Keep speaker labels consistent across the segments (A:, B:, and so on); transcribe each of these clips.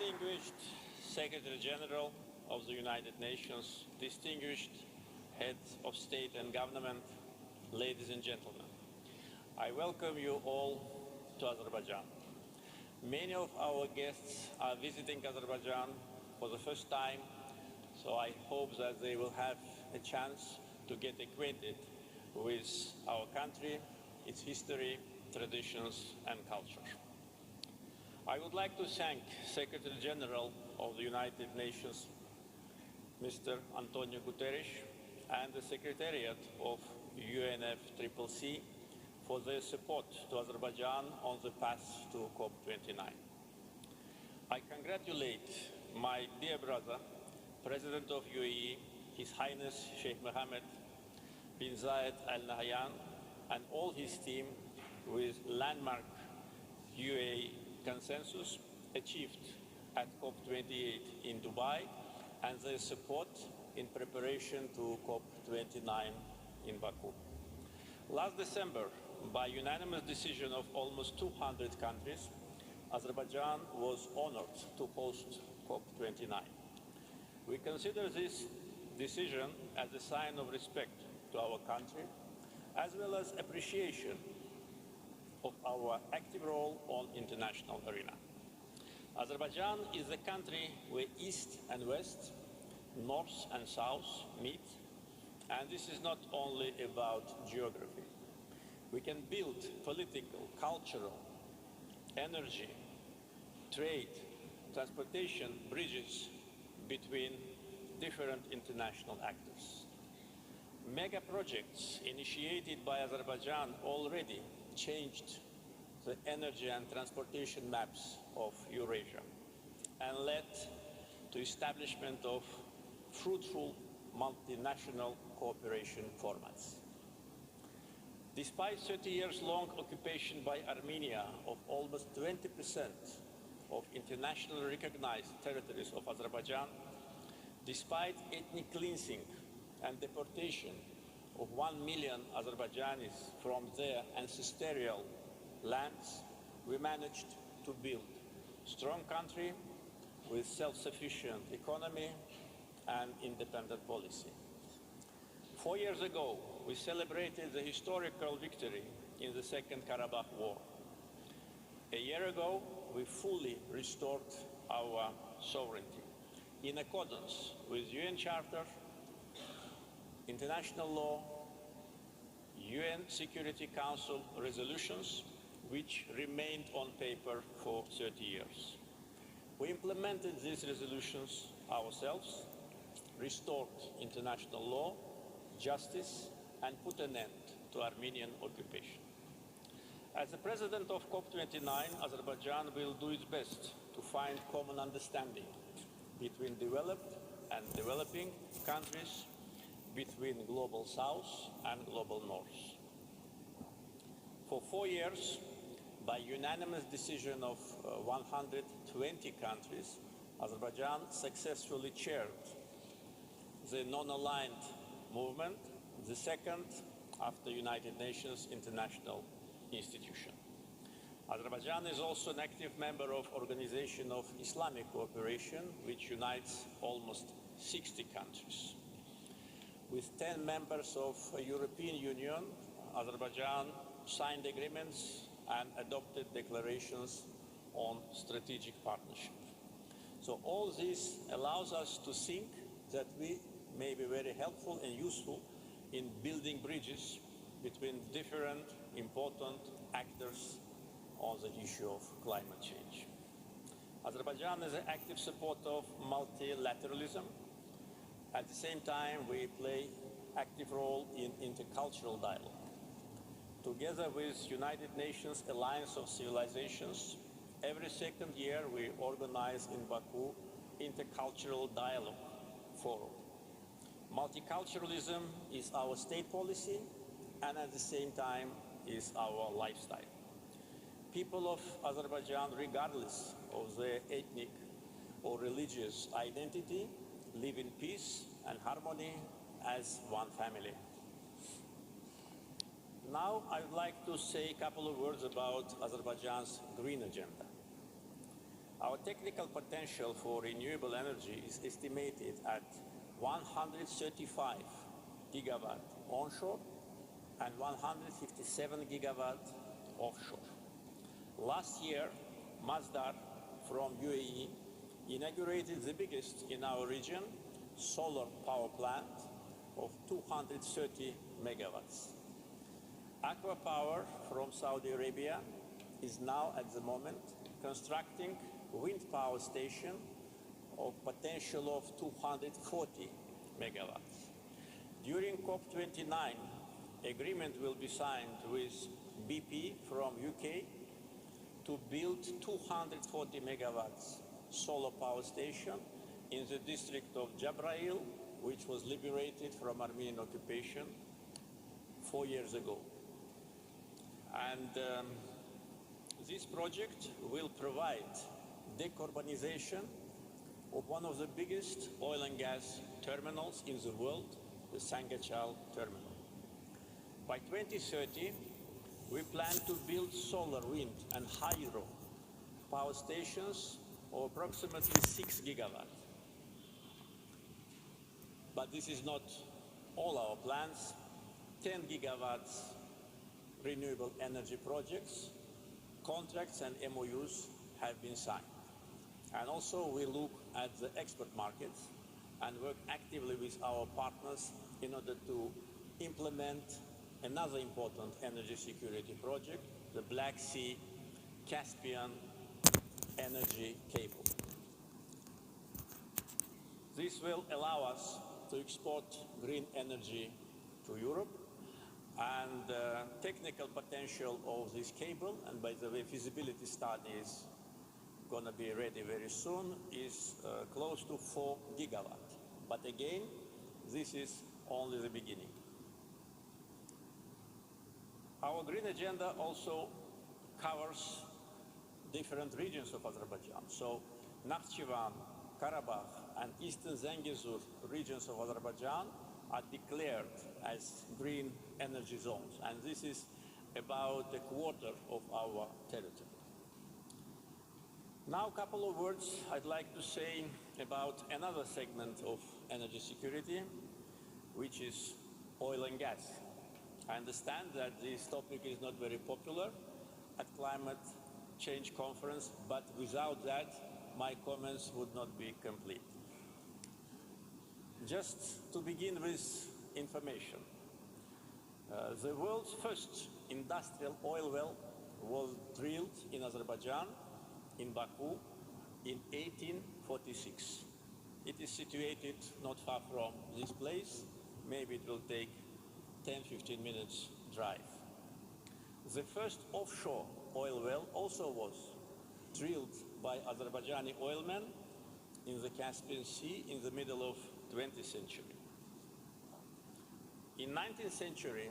A: Distinguished Secretary General of the United Nations, distinguished heads of state and government, ladies and gentlemen, I welcome you all to Azerbaijan. Many of our guests are visiting Azerbaijan for the first time, so I hope that they will have a chance to get acquainted with our country, its history, traditions and culture. I would like to thank Secretary General of the United Nations, Mr. Antonio Guterres, and the Secretariat of UNFCCC for their support to Azerbaijan on the path to COP29. I congratulate my dear brother, President of UAE, His Highness Sheikh Mohammed bin Zayed Al Nahyan, and all his team with landmark UAE consensus achieved at COP28 in Dubai and their support in preparation to COP29 in Baku. Last December, by unanimous decision of almost 200 countries, Azerbaijan was honored to host COP29. We consider this decision as a sign of respect to our country, as well as appreciation of our active role on international arena. Azerbaijan is a country where East and West, North and South meet, and this is not only about geography. We can build political, cultural, energy, trade, transportation bridges between different international actors. Mega projects initiated by Azerbaijan already changed the energy and transportation maps of Eurasia and led to establishment of fruitful multinational cooperation formats. Despite 30 years long occupation by Armenia of almost 20% of internationally recognized territories of Azerbaijan, despite ethnic cleansing and deportation of 1 million Azerbaijanis from their ancestral lands, we managed to build a strong country with self-sufficient economy and independent policy. 4 years ago, we celebrated the historical victory in the Second Karabakh War. A year ago, we fully restored our sovereignty in accordance with UN Charter, international law, UN Security Council resolutions, which remained on paper for 30 years. We implemented these resolutions ourselves, restored international law, justice, and put an end to Armenian occupation. As the president of COP29, Azerbaijan will do its best to find common understanding between developed and developing countries, between Global South and Global North. For 4 years, by unanimous decision of 120 countries, Azerbaijan successfully chaired the non-aligned movement, the second after United Nations International Institution. Azerbaijan is also an active member of Organization of Islamic Cooperation, which unites almost 60 countries. With 10 members of the European Union, Azerbaijan signed agreements and adopted declarations on strategic partnership. So all this allows us to think that we may be very helpful and useful in building bridges between different important actors on the issue of climate change. Azerbaijan is an active supporter of multilateralism. At the same time, we play active role in intercultural dialogue. Together with United Nations Alliance of Civilizations, every second year we organize in Baku intercultural dialogue forum. Multiculturalism is our state policy and at the same time is our lifestyle. People of Azerbaijan, regardless of their ethnic or religious identity, live in peace and harmony as one family. Now I would like to say a couple of words about Azerbaijan's green agenda. Our technical potential for renewable energy is estimated at 135 gigawatt onshore and 157 gigawatt offshore. Last year, Masdar from UAE inaugurated the biggest in our region solar power plant of 230 megawatts. Aqua Power from Saudi Arabia is now at the moment constructing wind power station of potential of 240 megawatts. During COP29, agreement will be signed with BP from UK to build 240 megawatts solar power station in the district of Jabrail, which was liberated from Armenian occupation 4 years ago. And this project will provide decarbonization of one of the biggest oil and gas terminals in the world, the Sangachal terminal. By 2030, we plan to build solar, wind and hydro power stations of approximately 6 gigawatts. But this is not all our plans. 10 gigawatts renewable energy projects, contracts and MOUs have been signed. And also we look at the export markets and work actively with our partners in order to implement another important energy security project, the Black Sea Caspian energy cable. This will allow us to export green energy to Europe, and the technical potential of this cable, and by the way, feasibility study is going to be ready very soon, is close to 4 gigawatts. But again, this is only the beginning. Our green agenda also covers different regions of Azerbaijan. So Nakhchivan, Karabakh and Eastern Zangezur regions of Azerbaijan are declared as green energy zones, and this is about a quarter of our territory. Now a couple of words I'd like to say about another segment of energy security, which is oil and gas. I understand that this topic is not very popular at climate change conference, but without that, my comments would not be complete. Just to begin with information. The world's first industrial oil well was drilled in Azerbaijan, in Baku, in 1846. It is situated not far from this place. Maybe it will take 10-15 minutes drive. The first offshore oil well also was drilled by Azerbaijani oilmen in the Caspian Sea in the middle of 20th century. In 19th century,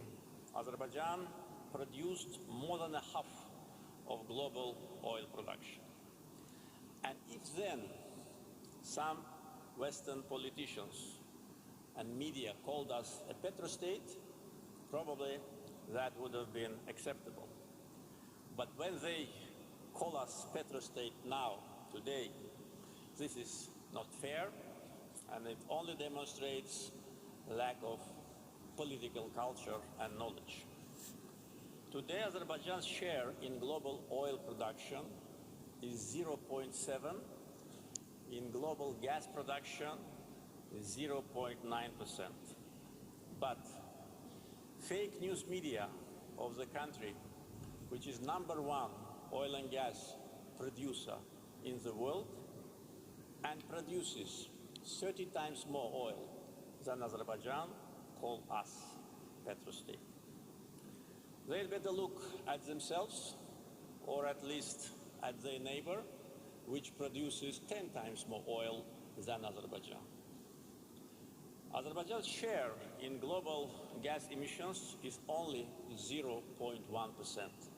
A: Azerbaijan produced more than a half of global oil production. And if then some Western politicians and media called us a petrostate, probably that would have been acceptable. But when they call us petrostate now, today, this is not fair, and it only demonstrates lack of political culture and knowledge. Today, Azerbaijan's share in global oil production is 0.7, in global gas production is 0.9%. But fake news media of the country, which is #1 oil and gas producer in the world and produces 30 times more oil than Azerbaijan, call us petrostate. They'd better look at themselves, or at least at their neighbor, which produces 10 times more oil than Azerbaijan. Azerbaijan's share in global gas emissions is only 0.1%.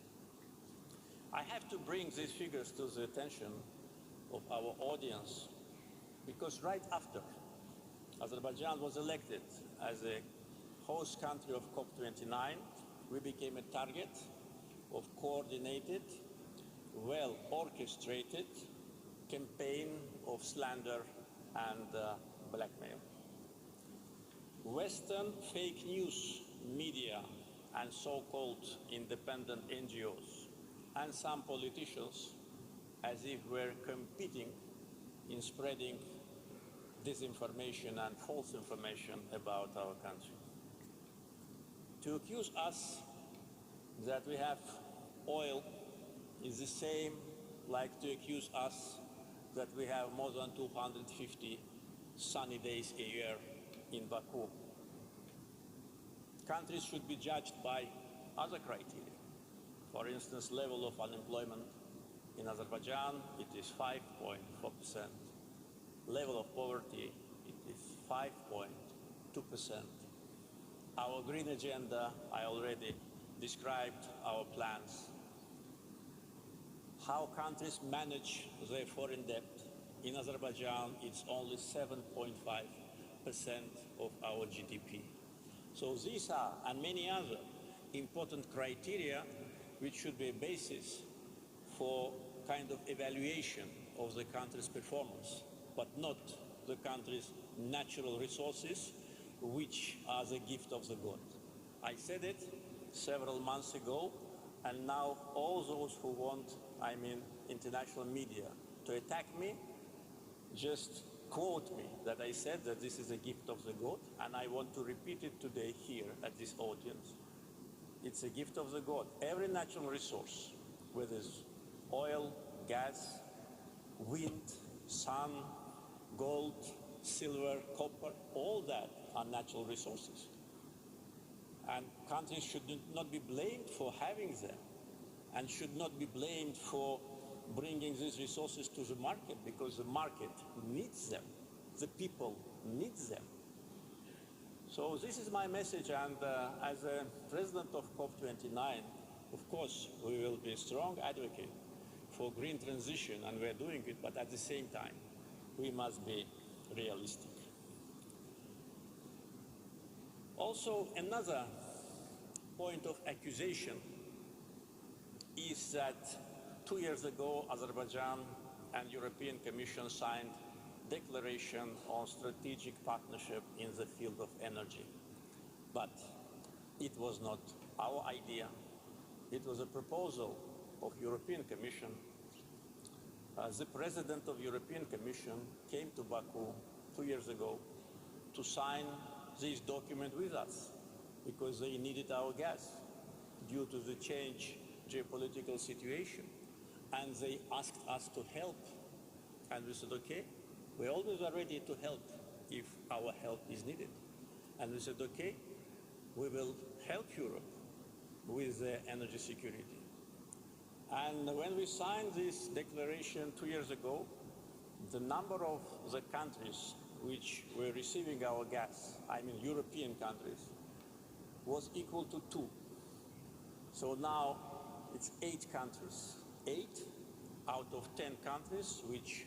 A: I have to bring these figures to the attention of our audience because right after Azerbaijan was elected as a host country of COP29, we became a target of coordinated, well-orchestrated campaign of slander and blackmail. Western fake news media and so-called independent NGOs and some politicians, as if we're competing in spreading disinformation and false information about our country. To accuse us that we have oil is the same like to accuse us that we have more than 250 sunny days a year in Baku. Countries should be judged by other criteria. For instance, level of unemployment. In Azerbaijan, it is 5.4%. Level of poverty, it is 5.2%. Our green agenda, I already described our plans. How countries manage their foreign debt. In Azerbaijan, it's only 7.5% of our GDP. So these are, and many other, important criteria which should be a basis for kind of evaluation of the country's performance, but not the country's natural resources, which are the gift of the God. I said it several months ago, and now all those who want, international media to attack me, just quote me that I said that this is a gift of the God, and I want to repeat it today here at this audience. It's a gift of the God. Every natural resource, whether it's oil, gas, wind, sun, gold, silver, copper, all that are natural resources. And countries should not be blamed for having them and should not be blamed for bringing these resources to the market, because the market needs them. The people need them. So this is my message, and as a president of COP29, of course, we will be a strong advocate for green transition, and we're doing it, but at the same time, we must be realistic. Also, another point of accusation is that 2 years ago, Azerbaijan and European Commission signed declaration on strategic partnership in the field of energy. But it was not our idea. It was a proposal of European Commission. The President of European Commission came to Baku 2 years ago to sign this document with us because they needed our gas due to the change geopolitical situation. And they asked us to help. And we said, okay, we always are ready to help if our help is needed. And we said, okay, we will help Europe with the energy security. And when we signed this declaration 2 years ago, the number of the countries which were receiving our gas, European countries, was equal to 2. So now it's 8 countries. 8 out of 10 countries which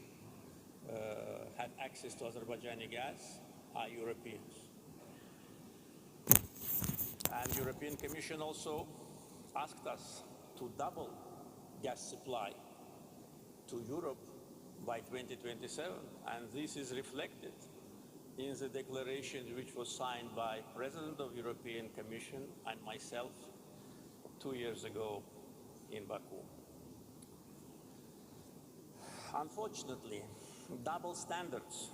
A: have access to Azerbaijani gas are Europeans. And European Commission also asked us to double gas supply to Europe by 2027, and this is reflected in the declaration which was signed by President of European Commission and myself 2 years ago in Baku. Unfortunately, double standards,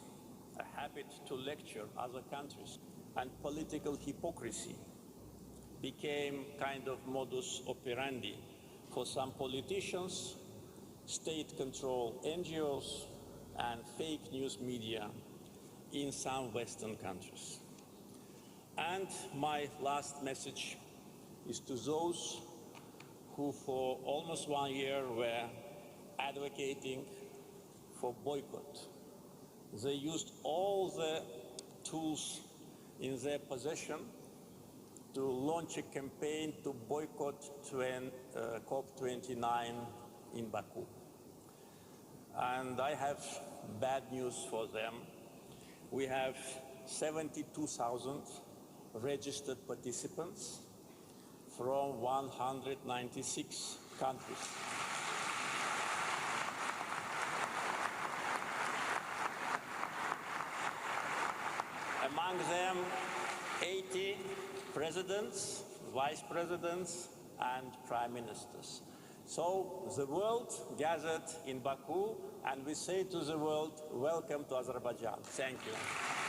A: a habit to lecture other countries, and political hypocrisy became kind of modus operandi for some politicians, state-controlled NGOs, and fake news media in some Western countries. And my last message is to those who for almost 1 year were advocating for boycott. They used all the tools in their possession to launch a campaign to boycott COP29 in Baku. And I have bad news for them. We have 72,000 registered participants from 196 countries. among them 80 presidents, vice presidents, and prime ministers. So the world gathered in Baku, and we say to the world, welcome to Azerbaijan. Thank you.